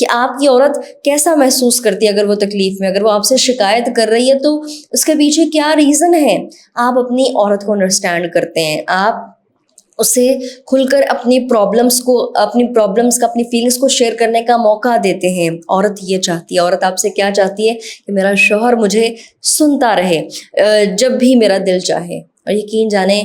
کہ آپ کی عورت کیسا محسوس کرتی ہے اگر وہ تکلیف میں، اگر وہ آپ سے شکایت کر رہی ہے تو اس کے پیچھے کیا ریزن ہے. آپ اپنی عورت کو انڈرسٹینڈ کرتے ہیں، آپ اسے کھل کر اپنی پرابلمس کا، اپنی فیلنگس کو شیئر کرنے کا موقع دیتے ہیں. عورت یہ چاہتی ہے، عورت آپ سے کیا چاہتی ہے کہ میرا شوہر مجھے سنتا رہے جب بھی میرا دل چاہے. اور یقین جانیں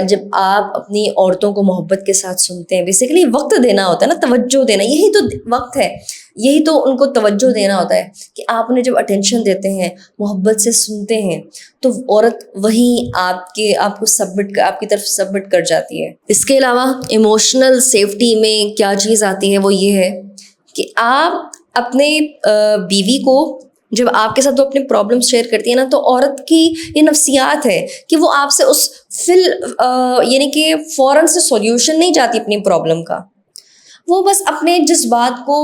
جب آپ اپنی عورتوں کو محبت کے ساتھ سنتے ہیں، بیسیکلی وقت دینا ہوتا ہے نا، توجہ دینا، یہی تو وقت ہے، یہی تو ان کو توجہ دینا ہوتا ہے کہ آپ انہیں جب اٹینشن دیتے ہیں، محبت سے سنتے ہیں، تو عورت وہیں آپ کو آپ کی طرف سبمٹ کر جاتی ہے. اس کے علاوہ ایموشنل سیفٹی میں کیا چیز آتی ہے وہ یہ ہے کہ آپ اپنے بیوی کو جب آپ کے ساتھ وہ اپنے پرابلمس شیئر کرتی ہے نا، تو عورت کی یہ نفسیات ہے کہ وہ آپ سے اس یعنی کہ فوراً سے سولوشن نہیں چاہتی اپنی پرابلم کا، وہ بس اپنے جذبات کو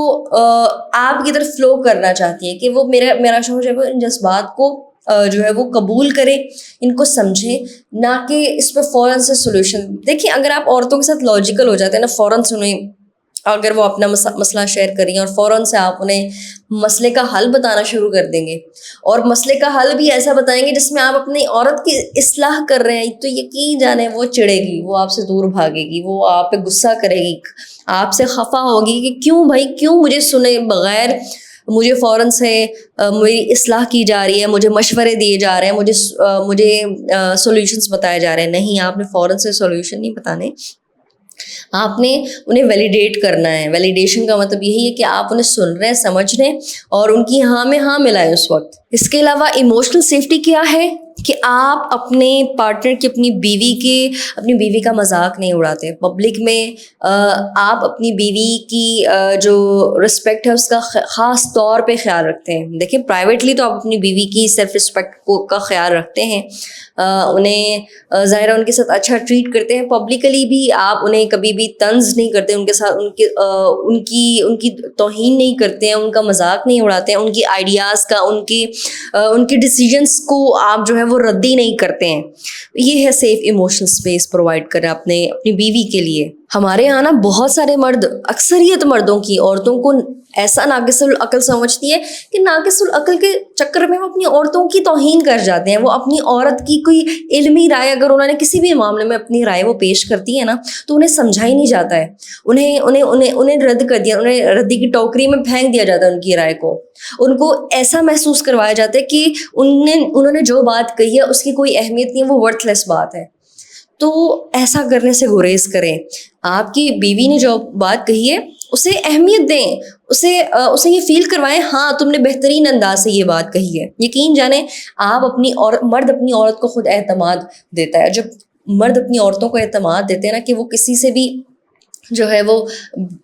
آپ کی طرف فلو کرنا چاہتی ہے کہ وہ میرا شوہر جو ہے وہ ان جذبات کو جو ہے وہ قبول کرے، ان کو سمجھے، نہ کہ اس پہ فوراً سے سولوشن. دیکھیں اگر آپ عورتوں کے ساتھ لاجیکل ہو جاتے ہیں نا، فوراً سے انہیں اگر وہ اپنا مسئلہ شیئر کر رہی ہیں اور فوراً سے آپ انہیں مسئلے کا حل بتانا شروع کر دیں گے، اور مسئلے کا حل بھی ایسا بتائیں گے جس میں آپ اپنی عورت کی اصلاح کر رہے ہیں، تو یقین جانے وہ چڑے گی، وہ آپ سے دور بھاگے گی، وہ آپ پہ غصہ کرے گی، آپ سے خفا ہوگی کہ کیوں مجھے سنے بغیر مجھے فوراً سے میری اصلاح کی جا رہی ہے، مجھے مشورے دیے جا رہے ہیں، مجھے سولوشنس بتائے جا رہے ہیں. نہیں، آپ نے فوراً سے سولوشن نہیں بتانے، آپ نے انہیں ویلیڈیٹ کرنا ہے. ویلیڈیشن کا مطلب یہی ہے کہ آپ انہیں سن رہے ہیں، سمجھ رہے ہیں اور ان کی ہاں میں ہاں ملائیں اس وقت. اس کے علاوہ ایموشنل سیفٹی کیا ہے کہ آپ اپنے پارٹنر کی، اپنی بیوی کا مذاق نہیں اڑاتے پبلک میں. آپ اپنی بیوی کی جو رسپیکٹ ہے اس کا خاص طور پہ خیال رکھتے ہیں. دیکھیں پرائیویٹلی تو آپ اپنی بیوی کی سیلف رسپیکٹ کا خیال رکھتے ہیں، انہیں ظاہر ان کے ساتھ اچھا ٹریٹ کرتے ہیں. پبلکلی بھی آپ انہیں کبھی بھی طنز نہیں کرتے، ان کے ساتھ ان کی توہین نہیں کرتے ہیں، ان کا مذاق نہیں اڑاتے ہیں، ان کی آئیڈیاز کا، ان کے ڈیسیجنس کو آپ جو ہے وہ ردی نہیں کرتے ہیں. یہ ہے سیف ایموشنل اسپیس پرووائڈ کرنا اپنی بیوی کے لیے. ہمارے یہاں نا بہت سارے مرد، اکثریت مردوں کی عورتوں کو ایسا ناقص العقل سمجھتی ہے کہ ناقص العقل کے چکر میں وہ اپنی عورتوں کی توہین کر جاتے ہیں. وہ اپنی عورت کی کوئی علمی رائے، اگر انہوں نے کسی بھی معاملے میں اپنی رائے وہ پیش کرتی ہے نا، تو انہیں سمجھا ہی نہیں جاتا ہے، انہیں رد کر دیا، انہیں ردی کی ٹوکری میں پھینک دیا جاتا ہے ان کی رائے کو. ان کو ایسا محسوس کروایا جاتا ہے کہ انہوں نے جو بات کہی ہے اس کی کوئی اہمیت نہیں، وہ ورتھ لیس بات ہے. تو ایسا کرنے سے گریز کریں. آپ کی بیوی نے جو بات کہی ہے اسے اہمیت دیں، اسے یہ فیل کروائیں ہاں تم نے بہترین انداز سے یہ بات کہی ہے. یقین جانیں مرد اپنی عورت کو خود اعتماد دیتا ہے. جب مرد اپنی عورتوں کو اعتماد دیتے ہیں نا کہ وہ کسی سے بھی جو ہے وہ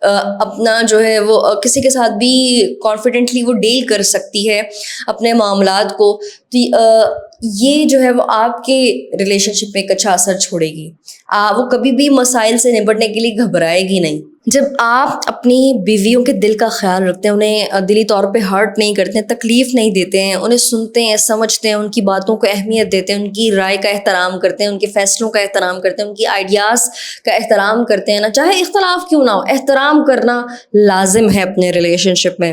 اپنا جو ہے وہ کسی کے ساتھ بھی کانفیڈنٹلی وہ ڈیل کر سکتی ہے اپنے معاملات کو، تو یہ جو ہے وہ آپ کے ریلیشن شپ میں ایک اچھا اثر چھوڑے گی. وہ کبھی بھی مسائل سے نپٹنے کے لیے گھبرائے گی نہیں. جب آپ اپنی بیویوں کے دل کا خیال رکھتے ہیں، انہیں دلی طور پہ ہرٹ نہیں کرتے ہیں، تکلیف نہیں دیتے ہیں، انہیں سنتے ہیں، سمجھتے ہیں، ان کی باتوں کو اہمیت دیتے ہیں، ان کی رائے کا احترام کرتے ہیں، ان کے فیصلوں کا احترام کرتے ہیں، ان کی آئیڈیاز کا احترام کرتے ہیں نا، چاہے اختلاف کیوں نہ ہو، احترام کرنا لازم ہے اپنے ریلیشن شپ میں،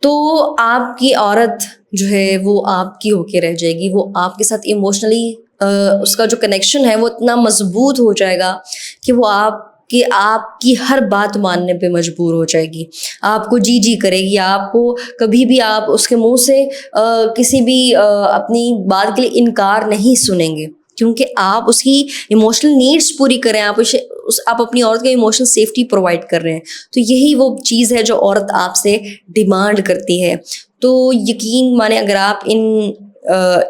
تو آپ کی عورت جو ہے وہ آپ کی ہو کے رہ جائے گی. وہ آپ کے ساتھ ایموشنلی اس کا جو کنیکشن ہے وہ اتنا مضبوط ہو جائے گا کہ وہ آپ کی ہر بات ماننے پہ مجبور ہو جائے گی، آپ کو جی کرے گی. آپ کو کبھی بھی آپ اس کے منہ سے کسی بھی اپنی بات کے لیے انکار نہیں سنیں گے، کیونکہ آپ اس کی ایموشنل نیڈس پوری کریں، آپ اپنی عورت کو ایموشنل سیفٹی پرووائڈ کر رہے ہیں. تو یہی وہ چیز ہے جو عورت آپ سے ڈیمانڈ کرتی ہے. تو یقین مانیں اگر آپ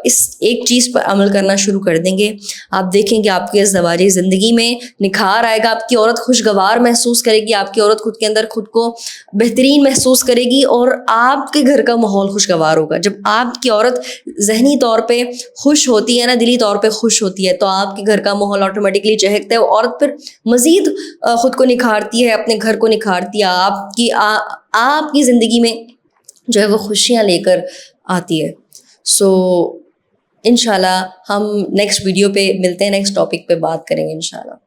اس ایک چیز پر عمل کرنا شروع کر دیں گے، آپ دیکھیں گے آپ کی ازدواجی زندگی میں نکھار آئے گا. آپ کی عورت خوشگوار محسوس کرے گی، آپ کی عورت خود کے اندر خود کو بہترین محسوس کرے گی، اور آپ کے گھر کا ماحول خوشگوار ہوگا. جب آپ کی عورت ذہنی طور پہ خوش ہوتی ہے نا، دلی طور پہ خوش ہوتی ہے، تو آپ کے گھر کا ماحول آٹومیٹکلی چہکتا ہے. وہ عورت پھر مزید خود کو نکھارتی ہے، اپنے گھر کو نکھارتی ہے، آپ کی زندگی میں جو ہے وہ خوشیاں لے کر آتی ہے. سو انشاءاللہ ہم نیکسٹ ویڈیو پہ ملتے ہیں، نیکسٹ ٹاپک پہ بات کریں گے انشاءاللہ.